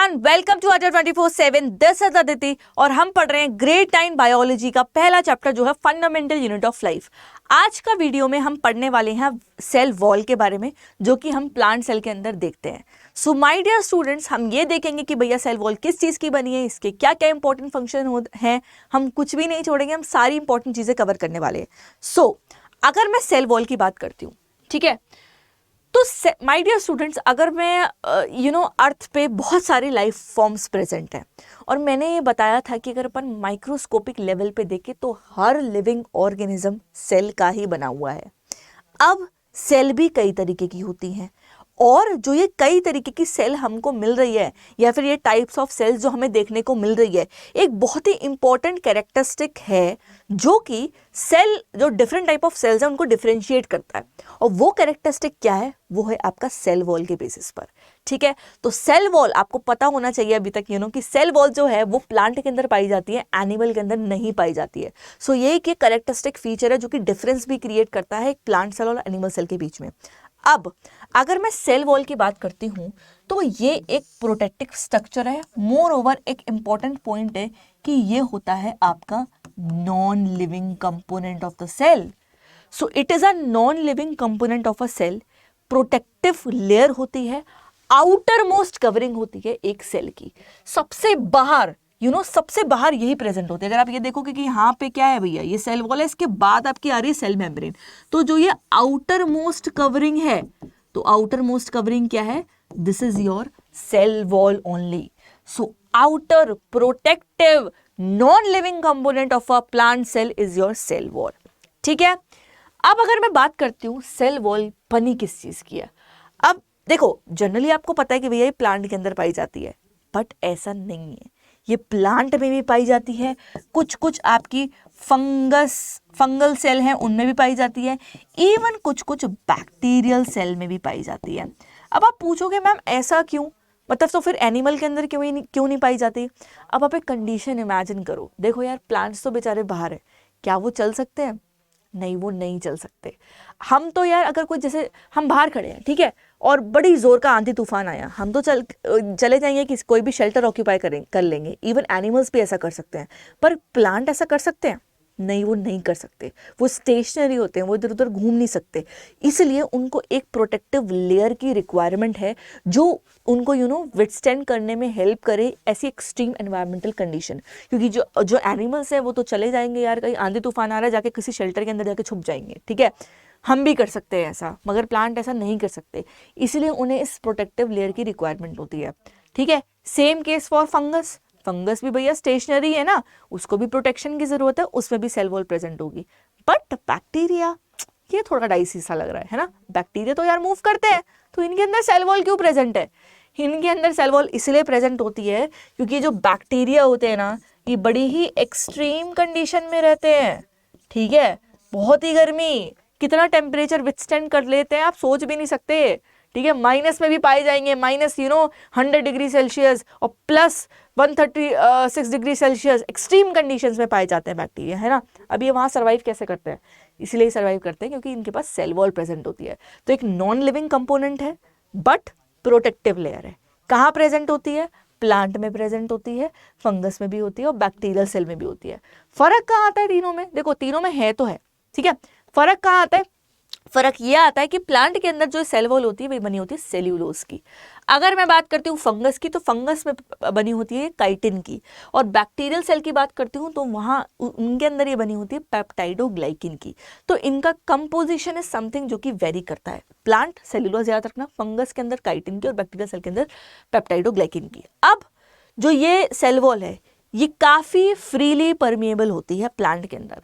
Everyone, welcome to Adda 24/7। This is Aditi और हम पढ़ रहे हैं ग्रेड 9 बायोलॉजी का पहला चैप्टर जो है फंडामेंटल यूनिट ऑफ लाइफ। आज का वीडियो में हम पढ़ने वाले हैं सेल वॉल के बारे में, जो कि हम प्लांट सेल के अंदर देखते हैं। सो माय डियर स्टूडेंट्स, हम ये देखेंगे कि भैया सेल वॉल किस चीज़ की बनी है, इसके क्या क्या इंपॉर्टेंट फंक्शन हैं। हम कुछ भी नहीं छोड़ेंगे, हम सारी इंपॉर्टेंट चीज़ें कवर करने वाले हैं। सो अगर मैं सेल वॉल की बात करती हूँ, ठीक है, तो माय डियर स्टूडेंट्स, अगर मैं अर्थ पे बहुत सारी लाइफ फॉर्म्स प्रेजेंट हैं और मैंने ये बताया था कि अगर अपन माइक्रोस्कोपिक लेवल पे देखें तो हर लिविंग ऑर्गेनिज्म सेल का ही बना हुआ है। अब सेल भी कई तरीके की होती हैं और जो ये कई तरीके की सेल हमको मिल रही है या फिर ये टाइप्स ऑफ सेल्स जो हमें देखने को मिल रही है, एक बहुत ही इंपॉर्टेंट कैरेक्टरिस्टिक है जो कि सेल जो डिफरेंट टाइप ऑफ सेल्स हैं उनको डिफरेंशिएट करता है। और वो कैरेक्टरिस्टिक क्या है? वो है आपका सेल वॉल के बेसिस पर। ठीक है, तो सेल वॉल आपको पता होना चाहिए अभी तक कि सेल वॉल जो है वो प्लांट के अंदर पाई जाती है, एनिमल के अंदर नहीं पाई जाती है। सो ये एक कैरेक्टरिस्टिक फीचर है जो कि डिफरेंस भी क्रिएट करता है एक प्लांट सेल और एनिमल सेल के बीच में। अब अगर मैं सेल वॉल की बात करती हूं तो ये एक प्रोटेक्टिव स्ट्रक्चर है। मोर ओवर एक इंपॉर्टेंट पॉइंट है कि ये होता है आपका non living component of the cell. So it is a non living component of a cell. Protective layer होती है, आउटर मोस्ट कवरिंग होती है एक सेल की। सबसे बाहर सबसे बाहर यही प्रेजेंट होती है। अगर आप ये देखोगे कि यहाँ पे क्या है भैया, ये सेल वॉल है, इसके बाद आपकी आ रही है सेल मेम्ब्रेन। तो जो ये आउटर मोस्ट कवरिंग है, तो आउटर मोस्ट कवरिंग क्या है? This is your cell wall only. So outer protective non living component of a plant cell is your cell wall. ठीक है, अब अगर मैं बात करती हूँ सेल वॉल बनी किस चीज की है। अब देखो, जनरली आपको पता है कि भैया ये प्लांट के अंदर पाई जाती है, बट ऐसा नहीं है। ये प्लांट में भी पाई जाती है, कुछ आपकी फंगल सेल हैं उनमें भी पाई जाती है, इवन कुछ बैक्टीरियल सेल में भी पाई जाती है। अब आप पूछोगे मैम ऐसा क्यों, मतलब तो फिर एनिमल के अंदर क्यों नहीं पाई जाती? अब आप एक कंडीशन इमेजिन करो। देखो यार, प्लांट्स तो बेचारे बाहर है, क्या वो चल सकते हैं? नहीं, वो नहीं चल सकते। हम तो यार, अगर कोई, जैसे हम बाहर खड़े हैं, ठीक है, और बड़ी जोर का आंधी तूफान आया, हम तो चले जाएंगे कि कोई भी शेल्टर ऑक्यूपाई कर लेंगे। इवन एनिमल्स भी ऐसा कर सकते हैं, पर प्लांट ऐसा कर सकते हैं? नहीं, वो नहीं कर सकते। वो स्टेशनरी होते हैं, वो इधर उधर घूम नहीं सकते। इसलिए उनको एक प्रोटेक्टिव लेयर की रिक्वायरमेंट है जो उनको विथस्टैंड करने में हेल्प करे ऐसी एक्सट्रीम एनवायरमेंटल कंडीशन। क्योंकि जो एनिमल्स हैं वो तो चले जाएंगे यार, कहीं आंधी तूफान आ रहा है, जाके किसी शेल्टर के अंदर जाके छुप जाएंगे। ठीक है, हम भी कर सकते हैं ऐसा, मगर प्लांट ऐसा नहीं कर सकते। इसलिए उन्हें इस प्रोटेक्टिव लेयर की रिक्वायरमेंट होती है। ठीक है, same case for fungus. Fungus भी भैया स्टेशनरी है ना, उसको भी प्रोटेक्शन की जरूरत है, उसमें भी सेल वॉल प्रेजेंट होगी। बट बैक्टीरिया, ये थोड़ा डाइसी सा लग रहा है ना। बैक्टीरिया तो यार मूव करते हैं, तो इनके अंदर सेल वॉल क्यों प्रेजेंट है? इनके अंदर सेल वॉल इसलिए प्रेजेंट होती है क्योंकि जो बैक्टीरिया होते हैं ना, ये बड़ी ही एक्सट्रीम कंडीशन में रहते हैं। ठीक है, बहुत ही गर्मी, कितना टेम्परेचर विथस्टैंड कर लेते हैं आप सोच भी नहीं सकते। ठीक है, माइनस में भी पाए जाएंगे, माइनस 100 डिग्री सेल्सियस और plus 136 degree Celsius, extreme conditions में पाए जाते हैं बैक्टीरिया, है ना। अब ये वहाँ सर्वाइव कैसे करते हैं? इसलिए सर्वाइव करते हैं क्योंकि इनके पास सेल वॉल प्रेजेंट होती है। तो एक नॉन लिविंग कंपोनेंट है बट प्रोटेक्टिव लेयर है। कहाँ प्रेजेंट होती है? प्लांट में प्रेजेंट होती है, फंगस में भी होती है और बैक्टीरियल सेल में भी होती है। फर्क कहाँ आता है तीनों में? देखो, तीनों में है तो है, ठीक है। फर्क कहाँ आता है? फर्क ये आता है कि प्लांट के अंदर जो सेल वॉल होती है वही बनी होती है सेल्यूलोज की। अगर मैं बात करती हूँ फंगस की, तो फंगस में बनी होती है काइटिन की। और बैक्टीरियल सेल की बात करती हूँ तो वहाँ उनके अंदर ये बनी होती है पेप्टाइडोग्लाइकिन की। तो इनका कंपोजिशन इज समथिंग जो कि वेरी करता है। प्लांट सेल्यूलोज याद रखना, फंगस के अंदर काइटिन की और बैक्टीरियल सेल के अंदर पेप्टाइडोग्लाइकिन की। अब जो ये सेल वॉल है ये काफ़ी फ्रीली परमिएबल होती है प्लांट के अंदर।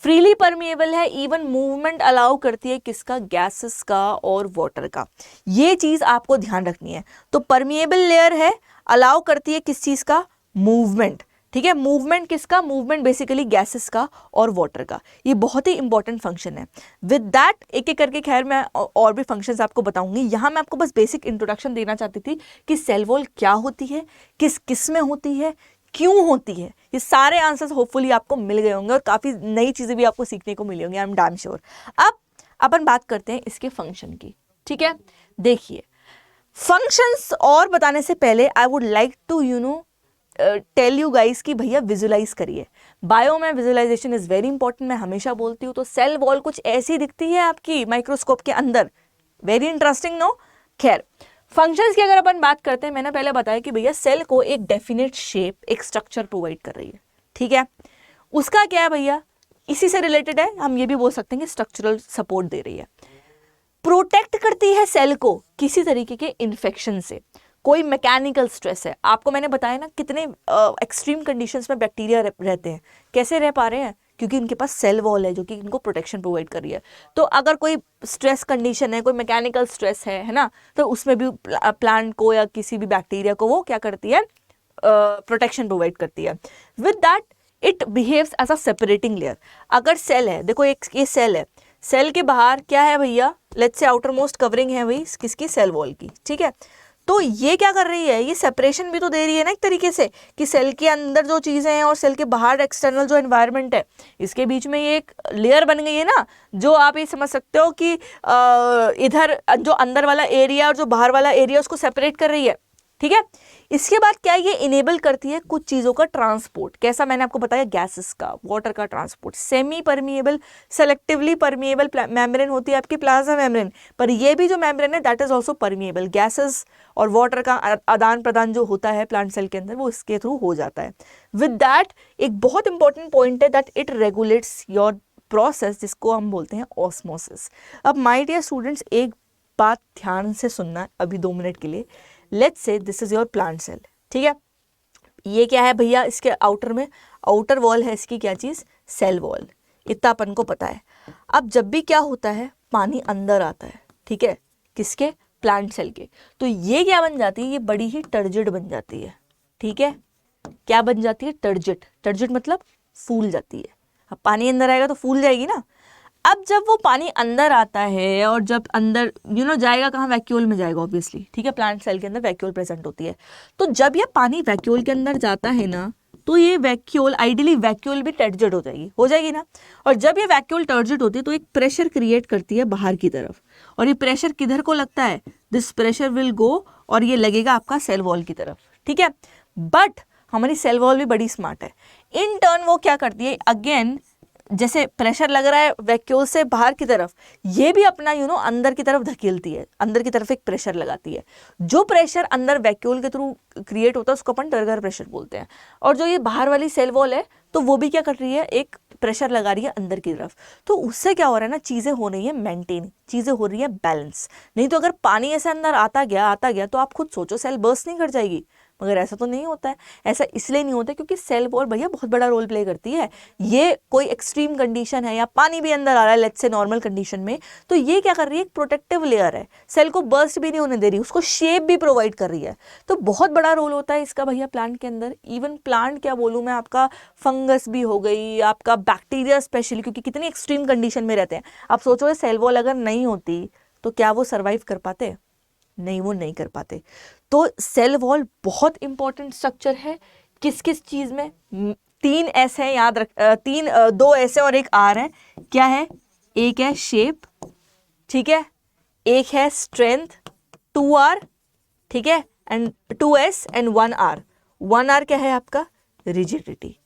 फ्रीली परमिएबल है, इवन मूवमेंट अलाउ करती है किसका? गैसेस का और वाटर का। ये चीज़ आपको ध्यान रखनी है। तो परमिएबल लेयर है, अलाउ करती है किस चीज़ का? मूवमेंट। ठीक है, मूवमेंट किसका? मूवमेंट बेसिकली गैसेस का और वाटर का। ये बहुत ही इंपॉर्टेंट फंक्शन है। विद दैट एक एक करके खैर मैं और भी फंक्शंस आपको बताऊंगी। यहाँ मैं आपको बस बेसिक इंट्रोडक्शन देना चाहती थी कि सेल वॉल क्या होती है, किस किस में होती है, क्यों होती है। ये सारे आंसर्स होपफुली आपको मिल गए होंगे और काफ़ी नई चीज़ें भी आपको सीखने को मिली होंगी, आई एम डैम श्योर। अब अपन बात करते हैं इसके फंक्शन की। ठीक है, देखिए फंक्शंस और बताने से पहले I would like to tell you guys कि भैया विजुलाइज करिए। बायो में विजुलाइजेशन इज वेरी इंपॉर्टेंट, मैं हमेशा बोलती हूँ। तो सेल वॉल कुछ ऐसी दिखती है आपकी माइक्रोस्कोप के अंदर, वेरी इंटरेस्टिंग नो। खैर, फंक्शंस की अगर अपन बात करते हैं, मैंने पहले बताया कि भैया सेल को एक डेफिनेट शेप, एक स्ट्रक्चर प्रोवाइड कर रही है, ठीक है। उसका क्या है भैया, इसी से रिलेटेड है, हम ये भी बोल सकते हैं कि स्ट्रक्चरल सपोर्ट दे रही है। प्रोटेक्ट करती है सेल को किसी तरीके के इन्फेक्शन से, कोई मैकेनिकल स्ट्रेस है। आपको मैंने बताया ना कितने एक्सट्रीम कंडीशंस में बैक्टीरिया रहते हैं, कैसे रह पा रहे हैं, क्योंकि इनके पास सेल वॉल है जो कि इनको प्रोटेक्शन प्रोवाइड कर रही है। तो अगर कोई स्ट्रेस कंडीशन है, कोई मैकेनिकल स्ट्रेस है ना, तो उसमें भी प्लांट को या किसी भी बैक्टीरिया को वो क्या करती है, प्रोटेक्शन प्रोवाइड करती है। With that it behaves as a separating layer. अगर सेल है, देखो एक ये सेल है, सेल के बाहर क्या है भैया, let's say outer most covering है भाई किसकी, सेल वॉल की, ठीक है। तो ये क्या कर रही है, ये सेपरेशन भी तो दे रही है ना एक तरीके से, कि सेल के अंदर जो चीज़ें हैं और सेल के बाहर एक्सटर्नल जो एनवायरनमेंट है, इसके बीच में ये एक लेयर बन गई है ना, जो आप ये समझ सकते हो कि इधर जो अंदर वाला एरिया और जो बाहर वाला एरिया उसको सेपरेट कर रही है, ठीक है। इसके बाद क्या ये इनेबल करती है कुछ चीज़ों का ट्रांसपोर्ट, कैसा, मैंने आपको बताया गैसेस का, वाटर का transport. Semi permeable, selectively permeable membrane होती है आपकी प्लाज्मा मेम्ब्रेन, पर ये भी जो मेम्ब्रेन है that is also permeable. Gases और वाटर का आदान प्रदान जो होता है प्लांट सेल के अंदर वो इसके थ्रू हो जाता है। विद दैट एक बहुत इंपॉर्टेंट पॉइंट है that it regulates your process, जिसको हम बोलते हैं ऑस्मोसिस। अब माय डियर स्टूडेंट्स, एक बात ध्यान से सुनना अभी 2 मिनट के लिए। Let's say this is your plant cell, ठीक है। ये क्या है भैया, इसके आउटर में आउटर वॉल है इसकी, क्या चीज़, सेल वॉल, इतना अपन को पता है। अब जब भी क्या होता है, पानी अंदर आता है, ठीक है, किसके, प्लांट सेल के, तो ये क्या बन जाती है, ये बड़ी ही टर्जिड बन जाती है, ठीक है। क्या बन जाती है, टर्जिड। टर्जिड मतलब फूल जाती है। अब पानी अंदर आएगा तो फूल जाएगी ना। अब जब वो पानी अंदर आता है और जब अंदर जाएगा कहाँ, वैक्यूल में जाएगा ऑब्वियसली, ठीक है। प्लांट सेल के अंदर वैक्यूल प्रेजेंट होती है। तो जब ये पानी वैक्यूल के अंदर जाता है ना, तो ये वैक्यूल, आइडियली वैक्यूल भी टर्जिड हो जाएगी ना। और जब ये वैक्यूल टर्जिड होती है तो एक प्रेशर क्रिएट करती है बाहर की तरफ, और ये प्रेशर किधर को लगता है, दिस प्रेशर विल गो, और ये लगेगा आपका सेल वॉल की तरफ, ठीक है। बट हमारी सेल वॉल भी बड़ी स्मार्ट है। इन टर्न वो क्या करती है, अगेन जैसे प्रेशर लग रहा है वैक्यूल से बाहर की तरफ, ये भी अपना अंदर की तरफ धकेलती है, अंदर की तरफ एक प्रेशर लगाती है। जो प्रेशर अंदर वैक्यूल के थ्रू क्रिएट होता है उसको अपन टर्गर प्रेशर बोलते हैं। और जो ये बाहर वाली सेल वॉल है, तो वो भी क्या कर रही है, एक प्रेशर लगा रही है अंदर की तरफ। तो उससे क्या हो रहा है ना, चीज़ें हो रही है मेंटेन, चीज़ें हो रही है बैलेंस। नहीं तो अगर पानी ऐसे अंदर आता गया तो आप खुद सोचो सेल बर्स्ट नहीं कर जाएगी, मगर ऐसा तो नहीं होता है। ऐसा इसलिए नहीं होता क्योंकि सेल वॉल भैया बहुत बड़ा रोल प्ले करती है। ये कोई एक्सट्रीम कंडीशन है या पानी भी अंदर आ रहा है लेट्स से नॉर्मल कंडीशन में, तो ये क्या कर रही है, एक प्रोटेक्टिव लेयर है, सेल को बर्स्ट भी नहीं होने दे रही, उसको शेप भी प्रोवाइड कर रही है। तो बहुत बड़ा रोल होता है इसका भैया प्लांट के अंदर। इवन प्लांट क्या बोलूँ मैं, आपका फंगस भी हो गई, आपका बैक्टीरिया स्पेशली, क्योंकि कितनी एक्सट्रीम कंडीशन में रहते हैं। आप सोचो सेल वॉल अगर नहीं होती तो क्या वो सर्वाइव कर पाते, नहीं, वो नहीं कर पाते। तो सेल वॉल बहुत इंपॉर्टेंट स्ट्रक्चर है। किस किस चीज में, 3 एस है, याद रख, 2 एस है और 1 आर है। क्या है, एक है शेप, ठीक है, एक है स्ट्रेंथ 2 आर, ठीक है, and 2 S and 1 R. 1 R क्या है आपका, rigidity.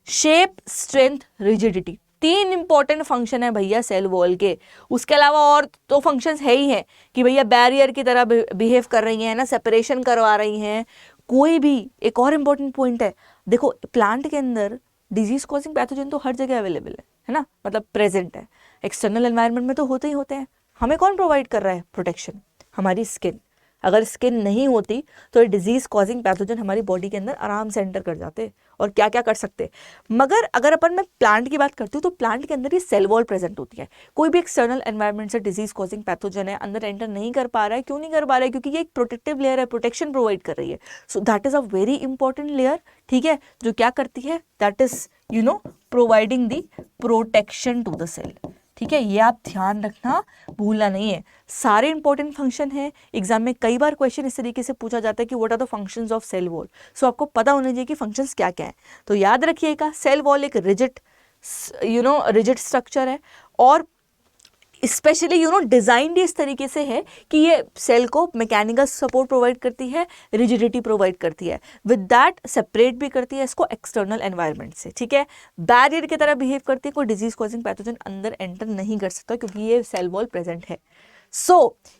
Shape, strength, rigidity, 3 important function है भैया सेल वॉल के। उसके अलावा और तो फंक्शंस है ही है कि भैया बैरियर की तरह बिहेव कर रही हैं ना, सेपरेशन करवा रही हैं। कोई भी एक और इम्पॉर्टेंट पॉइंट है, देखो प्लांट के अंदर डिजीज कॉजिंग पैथोजन तो हर जगह अवेलेबल है ना, मतलब प्रेजेंट है। एक्सटर्नल एनवायरनमेंट में तो होते ही होते हैं। हमें कौन प्रोवाइड कर रहा है प्रोटेक्शन, हमारी स्किन। अगर स्किन नहीं होती तो ये डिजीज कॉजिंग पैथोजन हमारी बॉडी के अंदर आराम से एंटर कर जाते और क्या क्या कर सकते। मगर अगर अपन मैं प्लांट की बात करती हूँ तो प्लांट के अंदर ये सेल वॉल प्रेजेंट होती है। कोई भी एक्सटर्नल एनवायरनमेंट से डिजीज कॉजिंग पैथोजन है अंदर एंटर नहीं कर पा रहा है। क्यों नहीं कर पा रहा है, क्योंकि ये एक प्रोटेक्टिव लेयर है, प्रोटेक्शन प्रोवाइड कर रही है। So that is a very important layer, ठीक है, जो क्या करती है, that is providing the protection to the cell, ठीक है। ये आप ध्यान रखना, भूलना नहीं है। सारे इंपॉर्टेंट फंक्शन है। एग्जाम में कई बार क्वेश्चन इस तरीके से पूछा जाता है कि what are the functions of cell wall. So आपको पता होना चाहिए कि फंक्शंस क्या क्या है। तो याद रखिएगा, सेल वॉल एक रिजिड रिजिड स्ट्रक्चर है और स्पेशली डिजाइंड इस तरीके से है कि ये सेल को मैकेनिकल सपोर्ट प्रोवाइड करती है, रिजिडिटी प्रोवाइड करती है, विद दैट सेपरेट भी करती है इसको एक्सटर्नल एनवायरनमेंट से, ठीक है। बैरियर की तरह बिहेव करती है, कोई डिजीज कॉजिंग पैथोजन अंदर एंटर नहीं कर सकता क्योंकि ये सेल वॉल प्रेजेंट है।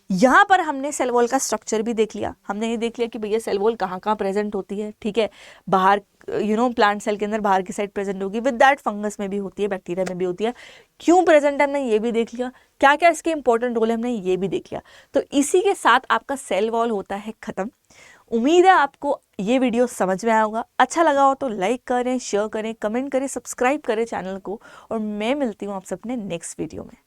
यहाँ पर हमने सेल वॉल का स्ट्रक्चर भी देख लिया, हमने ये देख लिया कि भैया सेल वॉल कहाँ कहाँ प्रेजेंट होती है, ठीक है। बाहर प्लांट सेल के अंदर बाहर की साइड प्रेजेंट होगी, विद दैट फंगस में भी होती है, बैक्टीरिया में भी होती है। क्यों प्रेजेंट है हमने ये भी देख लिया, क्या क्या इसके इंपॉर्टेंट रोल है हमने ये भी देख लिया। तो इसी के साथ आपका सेल वॉल होता है खत्म। उम्मीद है आपको ये वीडियो समझ में आया होगा। अच्छा लगा हो तो लाइक करें, शेयर करें, कमेंट करें, सब्सक्राइब करें चैनल को, और मैं मिलती हूँ आप सबने नेक्स्ट वीडियो में।